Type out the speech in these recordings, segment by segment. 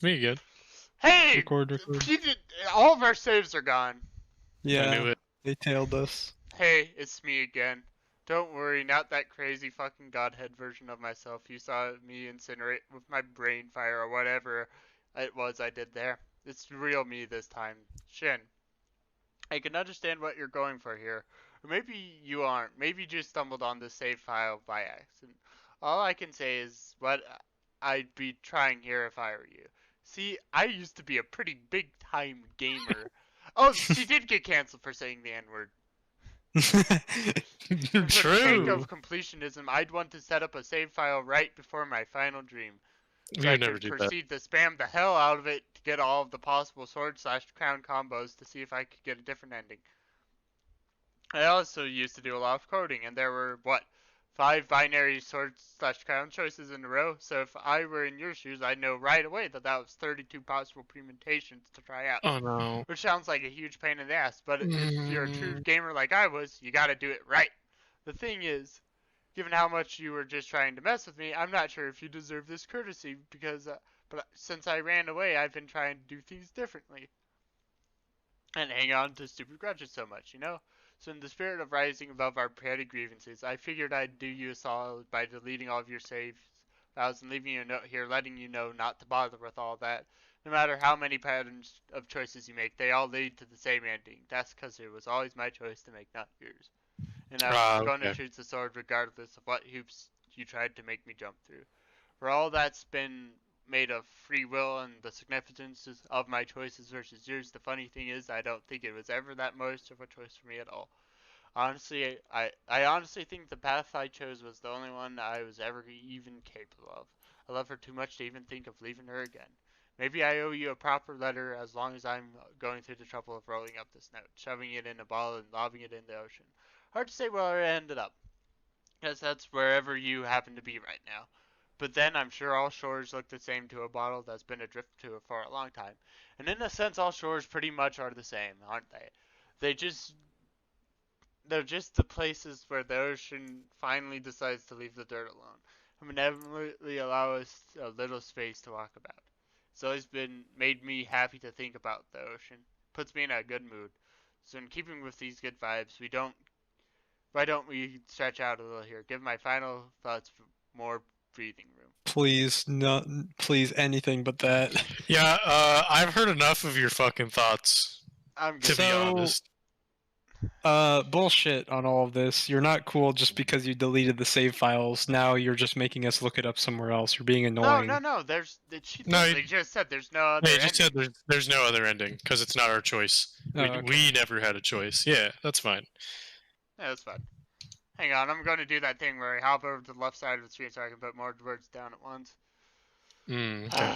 Me good. Hey! Record. All of our saves are gone. I Yeah, knew it. they tailed us. Hey, it's me again. Don't worry, not that crazy fucking godhead version of myself you saw me incinerate with my brain fire or whatever it was I did there. It's real me this time. Shin, I can understand what you're going for here. Or maybe you aren't. Maybe you just stumbled on the save file by accident. All I can say is what I'd be trying here if I were you. See, I used to be a pretty big time gamer. Oh, she did get canceled for saying the N word. And for the sake True. of completionism, I'd want to set up a save file right before my final dream, so We I would never could do that. proceed to spam the hell out of it to get all of the possible sword/crown combos to see if I could get a different ending. I also used to do a lot of coding, and there were, what, 5 binary sword/crown choices in a row, so if I were in your shoes, I'd know right away that that was 32 possible permutations to try out. Oh no. Which sounds like a huge pain in the ass, but if you're a true Mm, gamer like I was, you gotta do it right. The thing is, given how much you were just trying to mess with me, I'm not sure if you deserve this courtesy because, but since I ran away, I've been trying to do things differently and hang on to stupid grudges so much, you know? So in the spirit of rising above our petty grievances, I figured I'd do you a solid by deleting all of your saves files and leaving you a note here letting you know not to bother with all that. No matter how many patterns of choices you make, they all lead to the same ending. That's because it was always my choice to make, not yours. And I'm going to okay. choose the sword regardless of what hoops you tried to make me jump through. For all that's been made of free will and the significance of my choices versus yours, the funny thing is I don't think it was ever that much of a choice for me at all. Honestly, I honestly think the path I chose was the only one I was ever even capable of. I love her too much to even think of leaving her again. Maybe I owe you a proper letter as long as I'm going through the trouble of rolling up this note, shoving it in a ball and lobbing it in the ocean. Hard to say where I ended up, because that's wherever you happen to be right now. But then I'm sure all shores look the same to a bottle that's been adrift to it for a long time. And in a sense, all shores pretty much are the same, aren't they? They just they're just the places where the ocean finally decides to leave the dirt alone and benevolently allow us a little space to walk about. It's always been made me happy to think about the ocean. Puts me in a good mood. So in keeping with these good vibes, why don't we stretch out a little here? Give my final thoughts more breathing room. Please, no, please, anything but that. Yeah, I've heard enough of your fucking thoughts, I'm to good. be So, honest. bullshit on all of this. You're not cool just because you deleted the save files. Now you're just making us look it up somewhere else. You're being No, no, annoying. no. She No, literally just said there's no they other just said ending. there's no other ending because it's not our choice. Oh, We okay. we never had a choice. Yeah, that's fine. Yeah, that's fine. Hang on, I'm going to do that thing where I hop over to the left side of the screen so I can put more words down at once. Okay.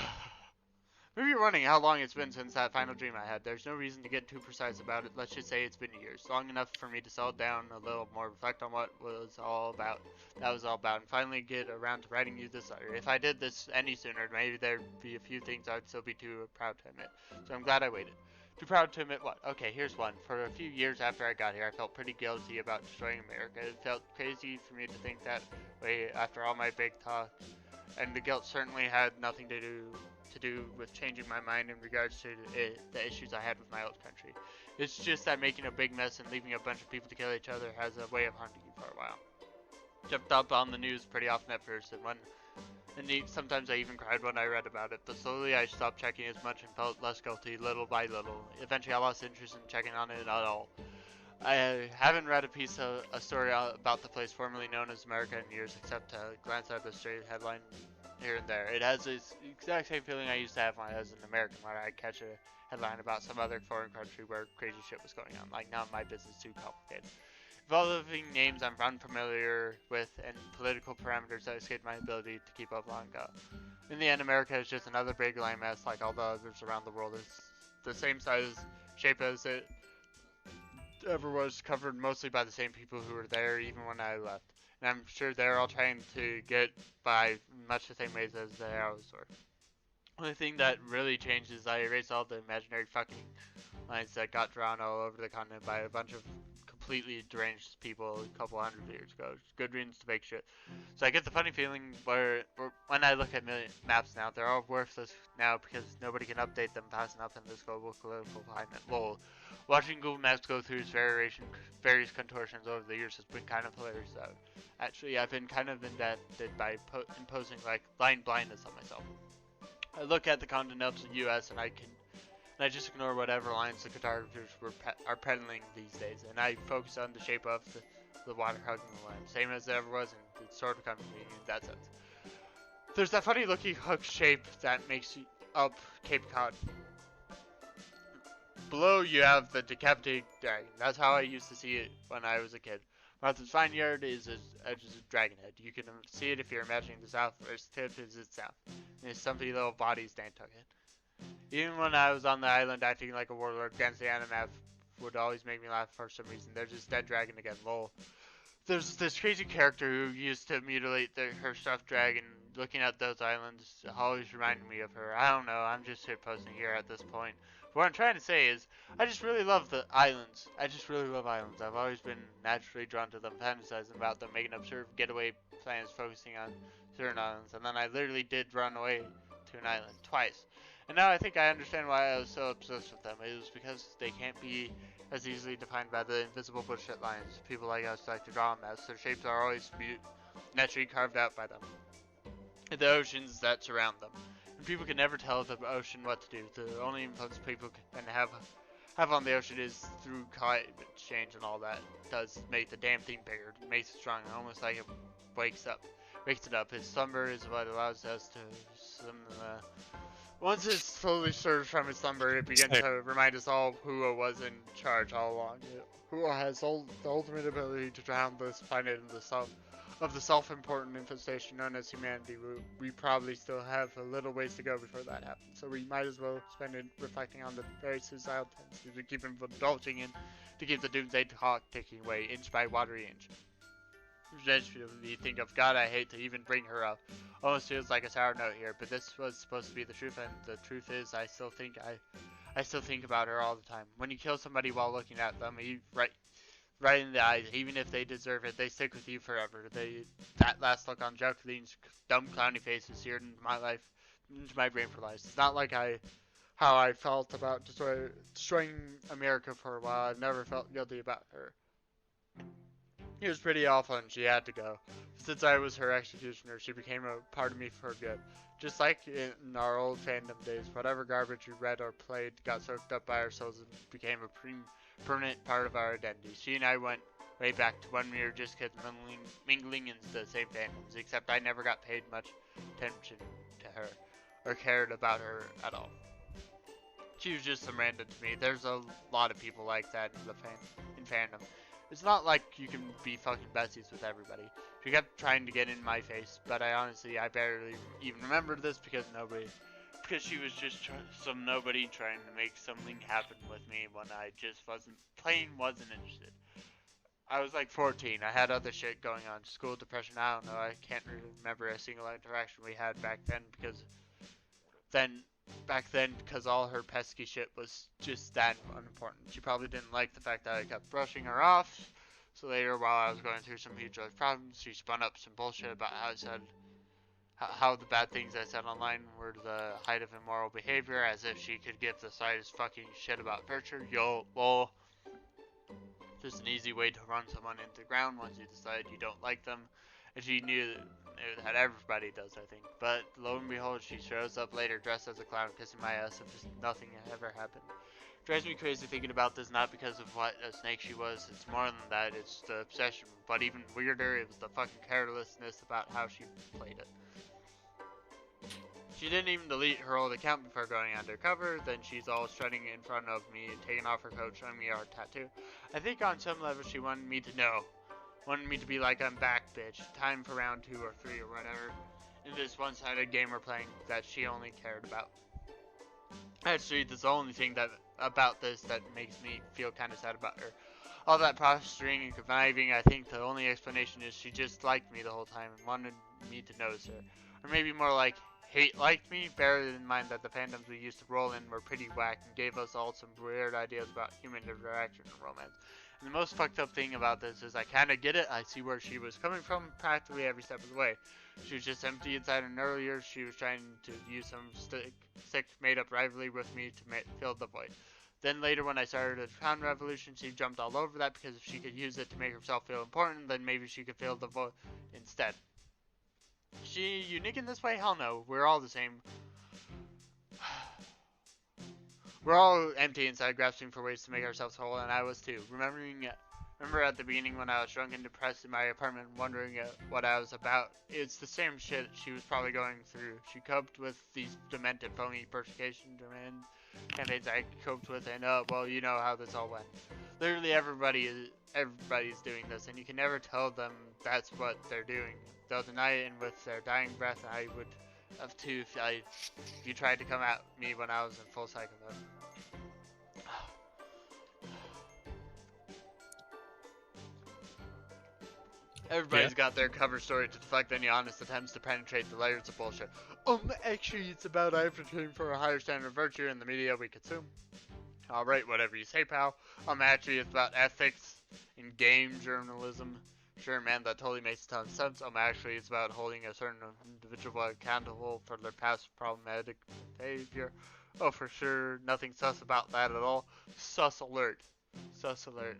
Maybe you're wondering how long it's been since that final dream I had. There's no reason to get too precise about it. Let's just say it's been years. Long enough for me to settle down a little more, reflect on what that was all about, and finally get around to writing you this letter. If I did this any sooner, maybe there'd be a few things I'd still be too proud to admit. So I'm glad I waited. Too proud to admit what? Okay, here's one. For a few years after I got here, I felt pretty guilty about destroying America. It felt crazy for me to think that way after all my big talk, and the guilt certainly had nothing to do with changing my mind in regards to the issues I had with my old country. It's just that making a big mess and leaving a bunch of people to kill each other has a way of haunting you for a while. Jumped up on the news pretty often at first, and sometimes I even cried when I read about it. But slowly I stopped checking as much and felt less guilty, little by little. Eventually, I lost interest in checking on it at all. I haven't read a story about the place formerly known as America in years, except to glance at the straight headline here and there. It has this exact same feeling I used to have when I was an American, when I'd catch a headline about some other foreign country where crazy shit was going on. Like, not my business, too complicated. Involving names I'm unfamiliar with and political parameters that escape my ability to keep up long ago. In the end, America is just another big landmass like all the others around the world. It's the same size, shape as it ever was, covered mostly by the same people who were there even when I left. And I'm sure they're all trying to get by much the same ways as they always were. Only thing that really changed is I erased all the imaginary fucking lines that got drawn all over the continent by a bunch of completely deranged people a couple hundred years ago. Good reasons to make shit. So I get the funny feeling where when I look at maps now, they're all worthless now because nobody can update them fast enough in this global political climate. Lol. Watching Google Maps go through its various contortions over the years has been kind of hilarious. Actually, I've been kind of indebted by imposing like blind blindness on myself. I look at the continental U.S. and I just ignore whatever lines the cartographers are peddling these days, and I focus on the shape of the water hugging the land, same as it ever was, and it sort of comes to me in that sense. There's that funny looking hook shape that makes up Cape Cod. Below you have the decapitated dragon. That's how I used to see it when I was a kid. Martha's Vineyard is a dragon head. You can see it if you're imagining the south, where its tip is its south. And its stumpy little body is Nantucket. Even when I was on the island acting like a warlord, Gansiana map would always make me laugh for some reason. There's this dead dragon again, lol. There's this crazy character who used to mutilate her stuffed dragon. Looking at those islands always reminded me of her. I don't know, I'm just shitposting here at this point. But what I'm trying to say is, I just really love the islands. I just really love islands. I've always been naturally drawn to them, fantasizing about them, making absurd getaway plans focusing on certain islands. And then I literally did run away to an island twice. And now I think I understand why I was so obsessed with them. It was because they can't be as easily defined by the invisible bullshit lines people like us like to draw them as. Their shapes are always naturally carved out by them. And the oceans that surround them. And people can never tell the ocean what to do. The only influence people can have on the ocean is through climate change and all that. It does make the damn thing bigger. It makes it stronger, almost like it wakes it up. Its slumber is what allows us to once it slowly stirs from its slumber, it begins to remind us all who was in charge all along. Who has the ultimate ability to drown this planet in the self-important infestation known as humanity. We probably still have a little ways to go before that happens, so we might as well spend it reflecting on the very suicidal tendencies we keep indulging in to keep the doomsday clock ticking away inch by watery inch. You think of God, I hate to even bring her up. Almost feels like a sour note here, but this was supposed to be the truth, and the truth is, I still think about her all the time. When you kill somebody while looking at them, right in the eyes, even if they deserve it, they stick with you forever. That last look on Jacqueline's dumb clowny face is seared into my life, into my brain for life. It's not like how I felt about destroying America for a while. I've never felt guilty about her. It was pretty awful and she had to go. Since I was her executioner, she became a part of me for good. Just like in our old fandom days, whatever garbage we read or played got soaked up by our souls and became a permanent part of our identity. She and I went way back to when we were just kids mingling in the same fandoms, except I never got paid much attention to her or cared about her at all. She was just some random to me. There's a lot of people like that in fandom. It's not like you can be fucking besties with everybody. She kept trying to get in my face, but I barely even remembered this because she was just some nobody trying to make something happen with me when I just wasn't interested. I was like 14. I had other shit going on. School, depression, I don't know. I can't remember a single interaction we had back then because all her pesky shit was just that unimportant. She probably didn't like the fact that I kept brushing her off. So later, while I was going through some huge life problems, she spun up some bullshit about how the bad things I said online were the height of immoral behavior, as if she could give the slightest fucking shit about virtue. Yo, lol. Just an easy way to run someone into the ground once you decide you don't like them. And she knew that everybody does, I think. But lo and behold, she shows up later dressed as a clown, kissing my ass, and just nothing ever happened. Drives me crazy thinking about this, not because of what a snake she was. It's more than that. It's the obsession. But even weirder, it was the fucking carelessness about how she played it. She didn't even delete her old account before going undercover. Then she's all strutting in front of me, taking off her coat, showing me our tattoo. I think on some level she wanted me to know. Wanted me to be like, I'm back, bitch. Time for round 2 or 3 or whatever. In this one-sided game we're playing that she only cared about. Actually, that's the only thing about this that makes me feel kind of sad about her. All that posturing and conniving, I think the only explanation is she just liked me the whole time and wanted me to notice her. Or maybe more like, liked me, bearing in mind that the fandoms we used to roll in were pretty whack and gave us all some weird ideas about human interaction and romance. And the most fucked up thing about this is I kind of get it. I see where she was coming from practically every step of the way. She was just empty inside, and earlier she was trying to use some sick made-up rivalry with me to fill the void. Then later when I started a Crown Revolution, she jumped all over that because if she could use it to make herself feel important, then maybe she could fill the void instead. Is she unique in this way? Hell no. We're all the same. We're all empty inside, grasping for ways to make ourselves whole, and I was too. Remember at the beginning when I was drunk and depressed in my apartment, wondering what I was about? It's the same shit she was probably going through. She coped with these demented, phony persecution demand campaigns I coped with, and well, you know how this all went. Literally everybody's doing this, and you can never tell them that's what they're doing. They'll deny it, and with their dying breath, I would have too if you tried to come at me when I was in full cycle mode. Everybody's got their cover story to deflect any honest attempts to penetrate the layers of bullshit. Actually, it's about advocating for a higher standard of virtue in the media we consume. Alright, whatever you say, pal. Actually, it's about ethics in game journalism. Sure, man, that totally makes a ton of sense. Actually, it's about holding a certain individual accountable for their past problematic behavior. Oh, for sure, nothing sus about that at all. Sus alert. Sus alert.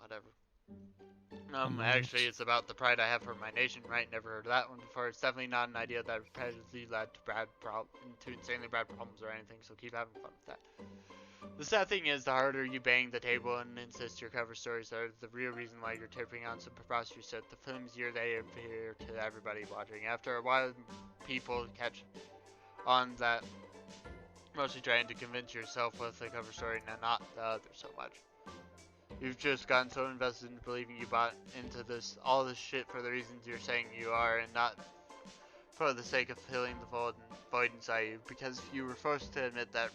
Whatever. Actually, it's about the pride I have for my nation, right? Never heard of that one before. It's definitely not an idea that repetitively led to insanely bad problems or anything, so keep having fun with that. The sad thing is, the harder you bang the table and insist your cover stories are the real reason why you're tipping on some preposterous shit, the flimsier they appear to everybody watching. After a while, people catch on that, mostly trying to convince yourself with the cover story and not the other so much. You've just gotten so invested in believing you bought into all this shit for the reasons you're saying you are, and not for the sake of filling the void inside you. Because if you were forced to admit that,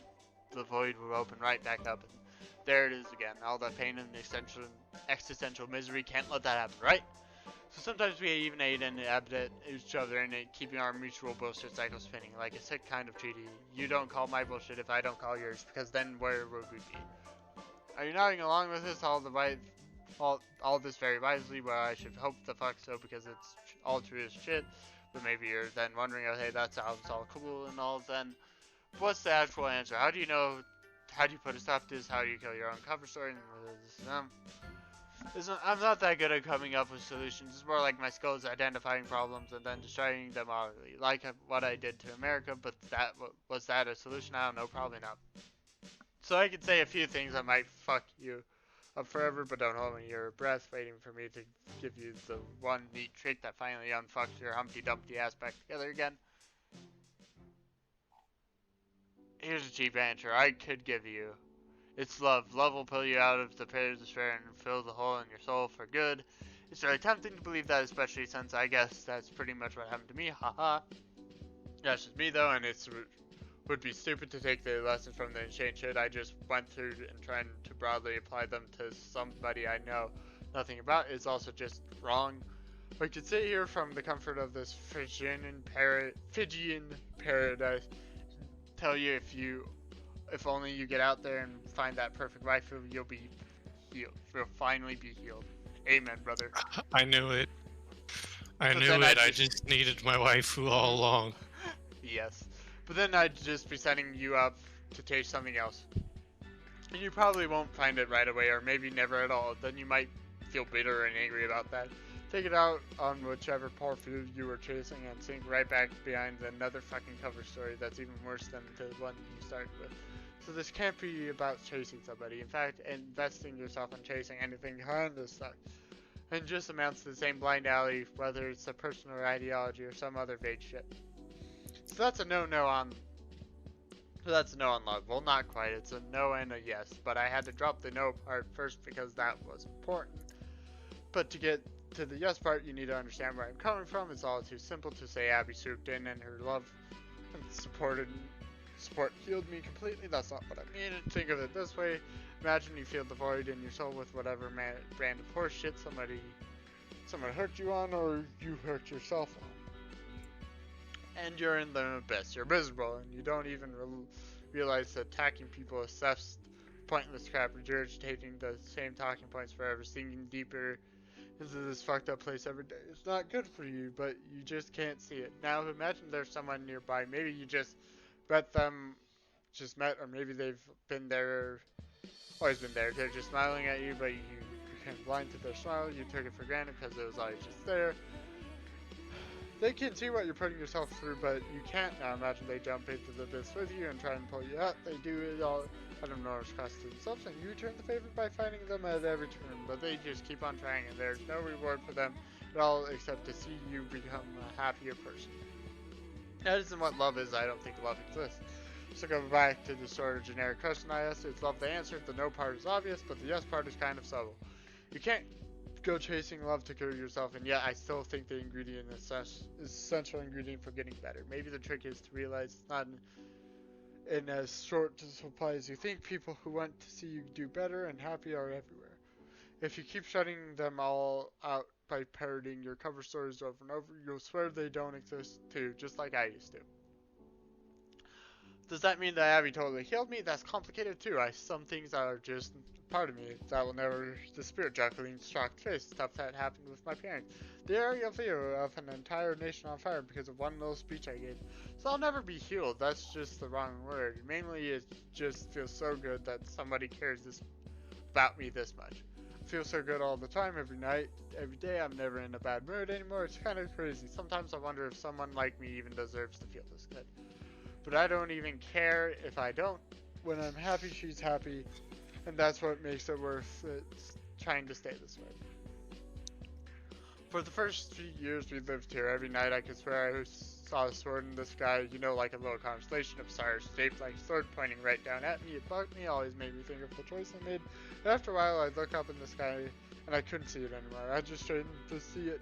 the void will open right back up, and there it is again. All that pain and existential misery, can't let that happen, right? So sometimes we even aid and abet each other in it, keeping our mutual bullshit cycle spinning, like a sick kind of treaty. You don't call my bullshit if I don't call yours, because then where would we be? Are you nodding along with this all this very wisely? Well, I should hope the fuck so, because it's all true as shit. But maybe you're then wondering, oh hey, that sounds all cool and all, then what's the actual answer? How do you put a stop to this? How do you kill your own cover story? I'm not that good at coming up with solutions. It's more like my skill is identifying problems and then destroying them utterly, like what I did to America. But was that a solution? I don't know, probably not. So I could say a few things that might fuck you up forever, but don't hold me your breath, waiting for me to give you the one neat trick that finally unfucks your Humpty Dumpty ass back together again. Here's a cheap answer I could give you. It's love. Love will pull you out of the pit of despair and fill the hole in your soul for good. It's really tempting to believe that, especially since I guess that's pretty much what happened to me. Haha. That's just me though, and it's would be stupid to take the lessons from the insane shit I just went through and trying to broadly apply them to somebody I know nothing about. It's also just wrong. I could sit here from the comfort of this Fijian paradise, tell you if only you get out there and find that perfect wife, you'll finally be healed. Amen, brother. I knew it. I knew it. I just needed my waifu all along. Yes. But then I'd just be setting you up to taste something else. And you probably won't find it right away, or maybe never at all. Then you might feel bitter and angry about that. Take it out on whichever poor food you were chasing and sink right back behind another fucking cover story that's even worse than the one you started with. So this can't be about chasing somebody. In fact, investing yourself in chasing anything behind this sucks. And just amounts to the same blind alley, whether it's a personal ideology or some other vague shit. So that's a no on love. Well, not quite. It's a no and a yes. But I had to drop the no part first because that was important. But to get to the yes part, you need to understand where I'm coming from. It's all too simple to say Abby swooped in and her love and support healed me completely. That's not what I mean. Think of it this way. Imagine you feel the void in your soul with whatever brand of horse shit someone hurt you on, or you hurt yourself on. And you're in the abyss. You're miserable, and you don't even realize that attacking people obsessed pointless crap, regurgitating the same talking points forever, sinking deeper into this fucked up place every day. It's not good for you, but you just can't see it. Now imagine there's someone nearby. Maybe you just met them, or maybe they've been there, always been there. They're just smiling at you, but you became blind to their smile. You took it for granted because it was always just there. They can see what you're putting yourself through, but you can't now. Imagine they jump into the abyss with you and try and pull you out. They do it all at an enormous cost to themselves, and you return the favor by fighting them at every turn. But they just keep on trying, and there's no reward for them at all except to see you become a happier person. That isn't what love is. I don't think love exists. So go back to the sort of generic question I asked. Is love the answer? The no part is obvious, but the yes part is kind of subtle. You can't go chasing love to cure yourself, and yet I still think the ingredient is essential ingredient for getting better. Maybe the trick is to realize it's not in as short supply as you think. People who want to see you do better and happy are everywhere. If you keep shutting them all out by parroting your cover stories over and over, you'll swear they don't exist too, just like I used to. Does that mean that Abby totally healed me? That's complicated too. Some things are just part of me that will never disappear. Jacqueline's shocked face, stuff that happened with my parents. The aerial view of an entire nation on fire because of one little speech I gave. So I'll never be healed. That's just the wrong word. Mainly it just feels so good that somebody cares about me this much. I feel so good all the time, every night, every day. I'm never in a bad mood anymore. It's kind of crazy. Sometimes I wonder if someone like me even deserves to feel this good. But I don't even care if I don't. When I'm happy, she's happy. And that's what makes it worth it trying to stay this way. For the first 3 years we lived here, every night I could swear I saw a sword in the sky, you know, like a little constellation of stars shaped like a sword pointing right down at me. It bugged me, always made me think of the choice I made. And after a while I'd look up in the sky and I couldn't see it anymore. I just tried to see it.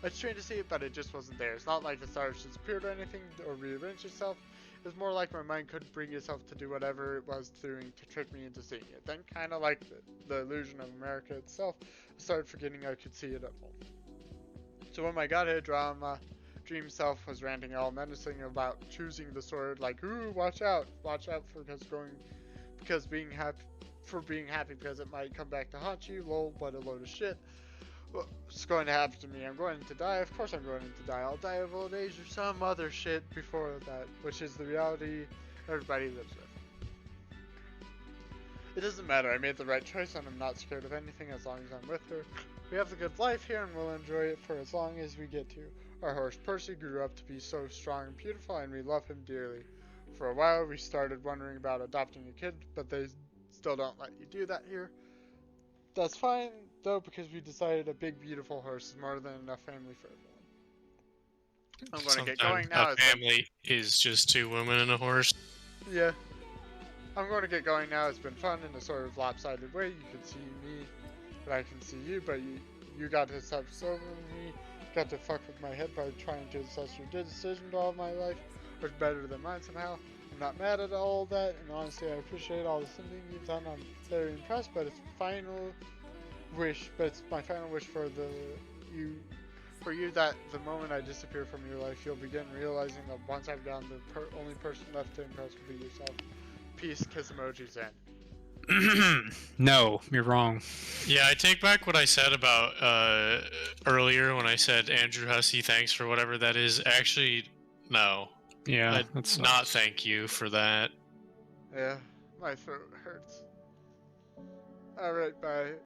I tried to see it, but it just wasn't there. It's not like the stars disappeared or anything or rearranged itself. It was more like my mind couldn't bring itself to do whatever it was doing to trick me into seeing it. Then, kind of like the illusion of America itself, I started forgetting I could see it at all. So when my godhead drama dream self was ranting all menacing about choosing the sword, like, ooh, watch out because being happy because it might come back to haunt you, lol, what a load of shit. What's going to happen to me? I'm going to die. Of course I'm going to die. I'll die of old age or some other shit before that, which is the reality everybody lives with. It doesn't matter. I made the right choice and I'm not scared of anything as long as I'm with her. We have a good life here and we'll enjoy it for as long as we get to. Our horse Percy grew up to be so strong and beautiful and we love him dearly. For a while we started wondering about adopting a kid, but they still don't let you do that here. That's fine, though, because we decided a big, beautiful horse is more than enough family for everyone. I'm going to get going now. A family is just 2 women and a horse. Yeah. I'm going to get going now. It's been fun in a sort of lopsided way. You can see me, but I can see you, but you got to stop over me. Got to fuck with my head by trying to assess your decision all my life, or better than mine somehow. I'm not mad at all that, and honestly, I appreciate all the sending you've done. I'm very impressed, but it's my final wish for you that the moment I disappear from your life, you'll begin realizing that once I've gone, the only person left to impress will be yourself. Peace, kiss emojis, and No, you're wrong. Yeah, I take back what I said about earlier when I said Andrew Hussey, thanks for whatever that is. Actually, no. Yeah, that's not thank you for that. Yeah, my throat hurts. Alright, bye.